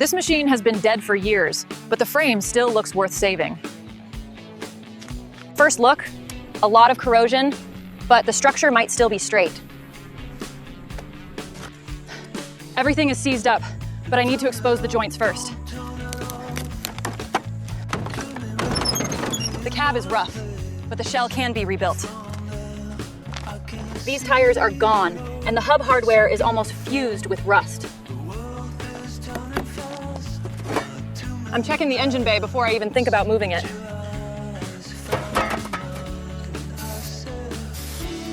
This machine has been dead for years, but the frame still looks worth saving. First look, a lot of corrosion, but the structure might still be straight. Everything is seized up, but I need to expose the joints first. The cab is rough, but the shell can be rebuilt. These tires are gone, and the hub hardware is almost fused with rust. I'm checking the engine bay before I even think about moving it.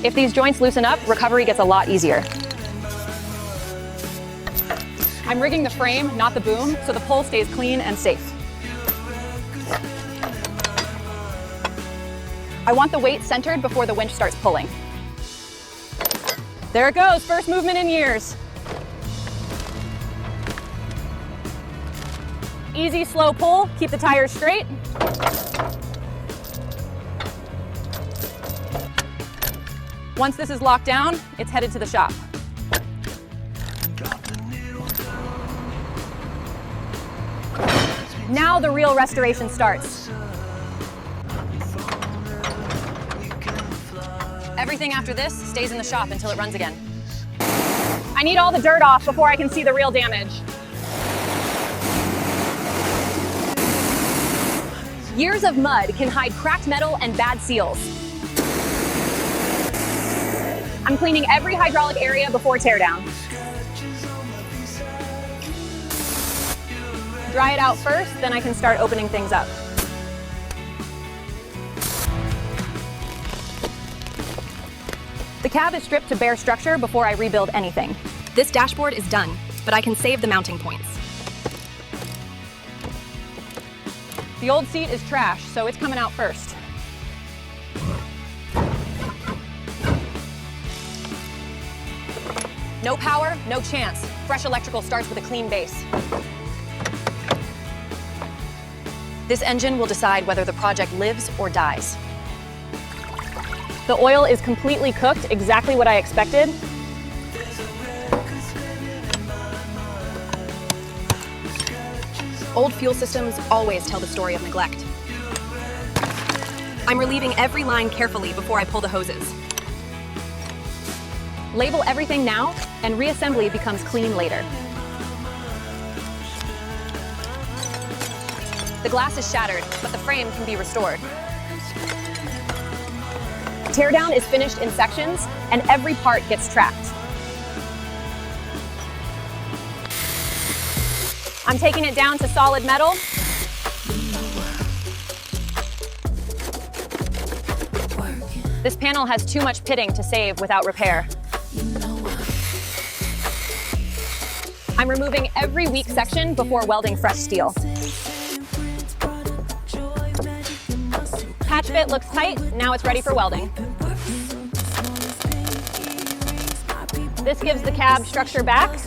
If these joints loosen up, recovery gets a lot easier. I'm rigging the frame, not the boom, so the pole stays clean and safe. I want the weight centered before the winch starts pulling. There it goes, first movement in years. Easy, slow pull, keep the tires straight. Once this is locked down, it's headed to the shop. Now the real restoration starts. Everything after this stays in the shop until it runs again. I need all the dirt off before I can see the real damage. Years of mud can hide cracked metal and bad seals. I'm cleaning every hydraulic area before teardown. Dry it out first, then I can start opening things up. The cab is stripped to bare structure before I rebuild anything. This dashboard is done, but I can save the mounting points. The old seat is trash, so it's coming out first. No power, no chance. Fresh electrical starts with a clean base. This engine will decide whether the project lives or dies. The oil is completely cooked, exactly what I expected. Old fuel systems always tell the story of neglect. I'm relieving every line carefully before I pull the hoses. Label everything now, and reassembly becomes clean later. The glass is shattered, but the frame can be restored. Teardown is finished in sections, and every part gets tracked. I'm taking it down to solid metal. This panel has too much pitting to save without repair. I'm removing every weak section before welding fresh steel. Patch fit looks tight, now it's ready for welding. This gives the cab structure back.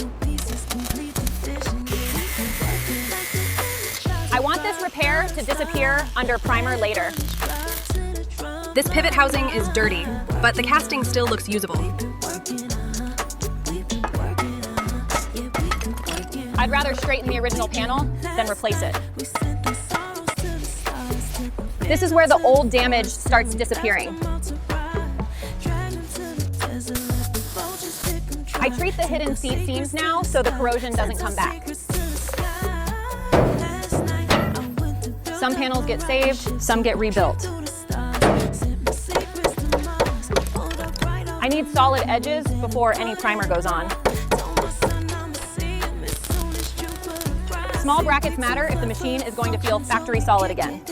I want this repair to disappear under primer later. This pivot housing is dirty, but the casting still looks usable. I'd rather straighten the original panel than replace it. This is where the old damage starts disappearing. I treat the hidden seat seams now so the corrosion doesn't come back. Some panels get saved, some get rebuilt. I need solid edges before any primer goes on. Small brackets matter if the machine is going to feel factory solid again.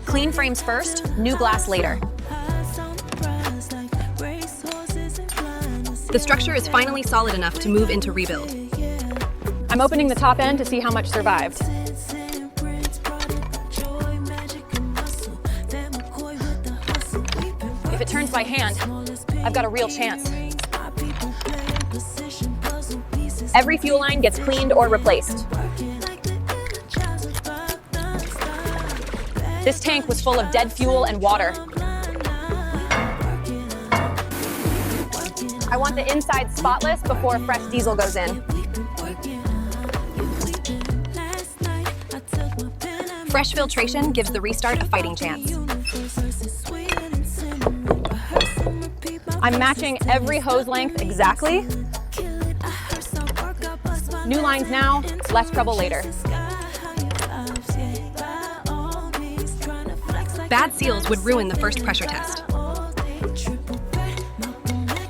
Clean frames first, new glass later. The structure is finally solid enough to move into rebuild. I'm opening the top end to see how much survived. If it turns by hand, I've got a real chance. Every fuel line gets cleaned or replaced. This tank was full of dead fuel and water. I want the inside spotless before fresh diesel goes in. Fresh filtration gives the restart a fighting chance. I'm matching every hose length exactly. New lines now, less trouble later. Bad seals would ruin the first pressure test.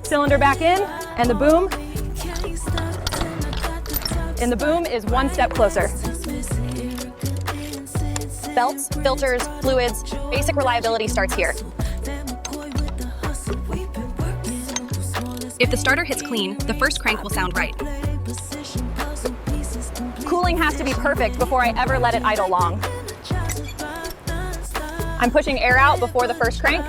Cylinder back in, and the boom. And the boom is one step closer. Belts, filters, fluids, basic reliability starts here. If the starter hits clean, the first crank will sound right. Cooling has to be perfect before I ever let it idle long. I'm pushing air out before the first crank.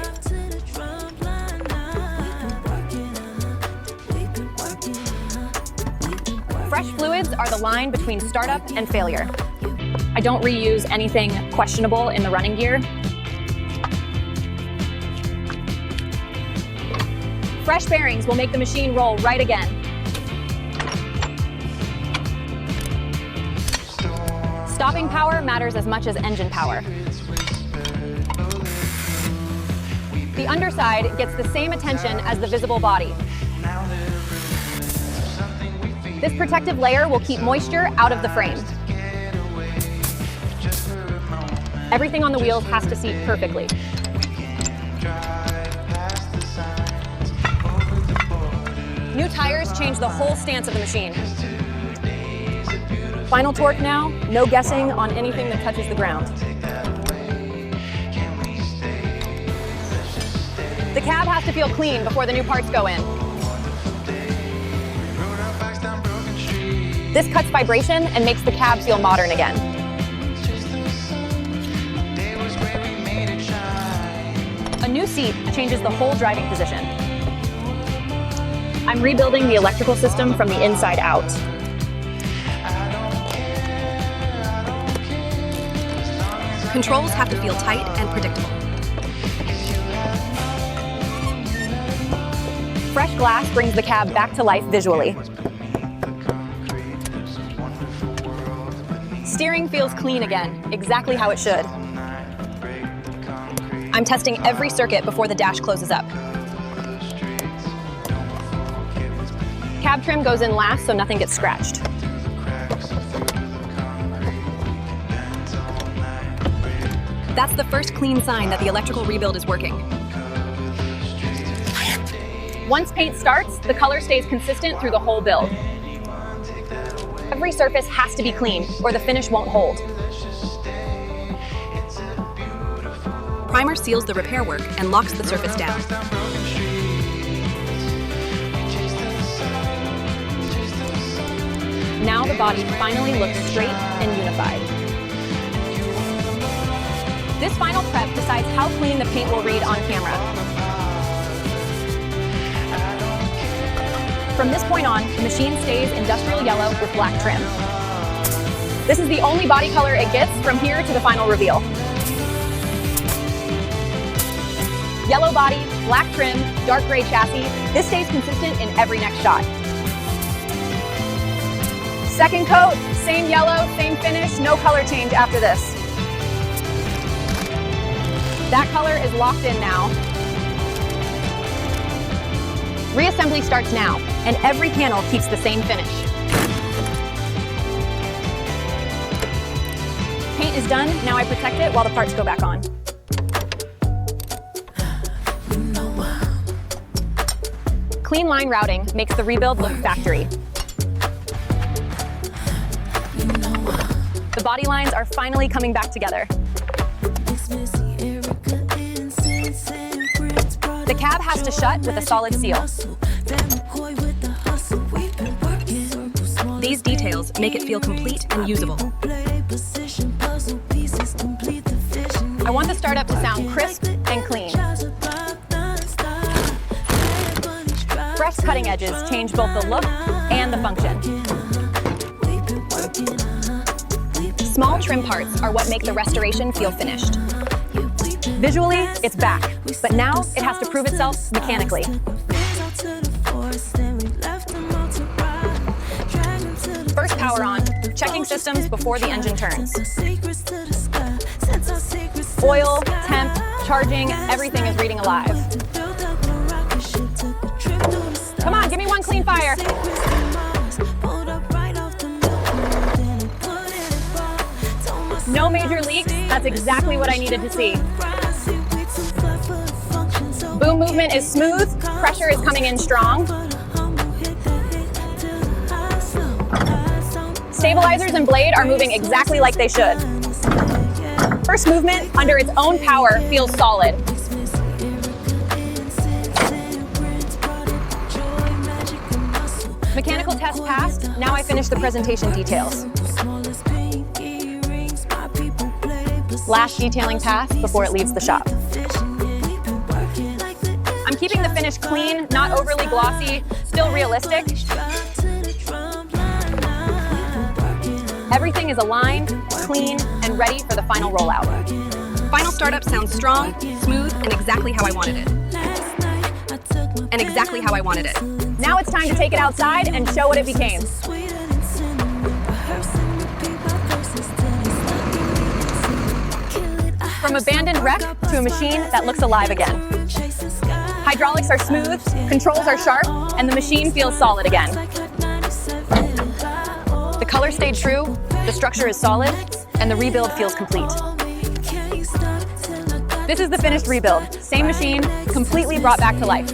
Fresh fluids are the line between startup and failure. I don't reuse anything questionable in the running gear. Fresh bearings will make the machine roll right again. Stopping power matters as much as engine power. The underside gets the same attention as the visible body. This protective layer will keep moisture out of the frame. Everything on the wheels has to seat perfectly. New tires change the whole stance of the machine. Final torque now, no guessing on anything that touches the ground. The cab has to feel clean before the new parts go in. This cuts vibration and makes the cab feel modern again. A new seat changes the whole driving position. I'm rebuilding the electrical system from the inside out. Controls have to feel tight and predictable. Fresh glass brings the cab back to life visually. Steering feels clean again, exactly how it should. I'm testing every circuit before the dash closes up. Cab trim goes in last so nothing gets scratched. That's the first clean sign that the electrical rebuild is working. Once paint starts, the color stays consistent through the whole build. Every surface has to be clean, or the finish won't hold. Primer seals the repair work and locks the surface down. Now the body finally looks straight and unified. This final prep decides how clean the paint will read on camera. From this point on, the machine stays industrial yellow with black trim. This is the only body color it gets from here to the final reveal. Yellow body, black trim, dark gray chassis. This stays consistent in every next shot. Second coat, same yellow, same finish, no color change after this. That color is locked in now. Reassembly starts now, and every panel keeps the same finish. Paint is done, now I protect it while the parts go back on. Clean line routing makes the rebuild look factory. The body lines are finally coming back together. The cab has to shut with a solid seal. These details make it feel complete and usable. I want the startup to sound crisp and clean. Fresh cutting edges change both the look and the function. Small trim parts are what make the restoration feel finished. Visually, it's back, but now it has to prove itself mechanically. power on, checking systems before the engine turns. Oil, temp, charging, everything is reading alive. Come on, give me one clean fire. No major leaks, that's exactly what I needed to see. Boom movement is smooth, pressure is coming in strong. Stabilizers and blade are moving exactly like they should. First movement, under its own power, feels solid. Mechanical test passed, now I finish the presentation details. Last detailing pass before it leaves the shop. I'm keeping the finish clean, not overly glossy, still realistic. Everything is aligned, clean, and ready for the final rollout. Final startup sounds strong, smooth, and exactly how I wanted it. Now it's time to take it outside and show what it became. From abandoned wreck to a machine that looks alive again. Hydraulics are smooth, controls are sharp, and the machine feels solid again. The color stayed true, the structure is solid, and the rebuild feels complete. This is the finished rebuild. Same machine, completely brought back to life.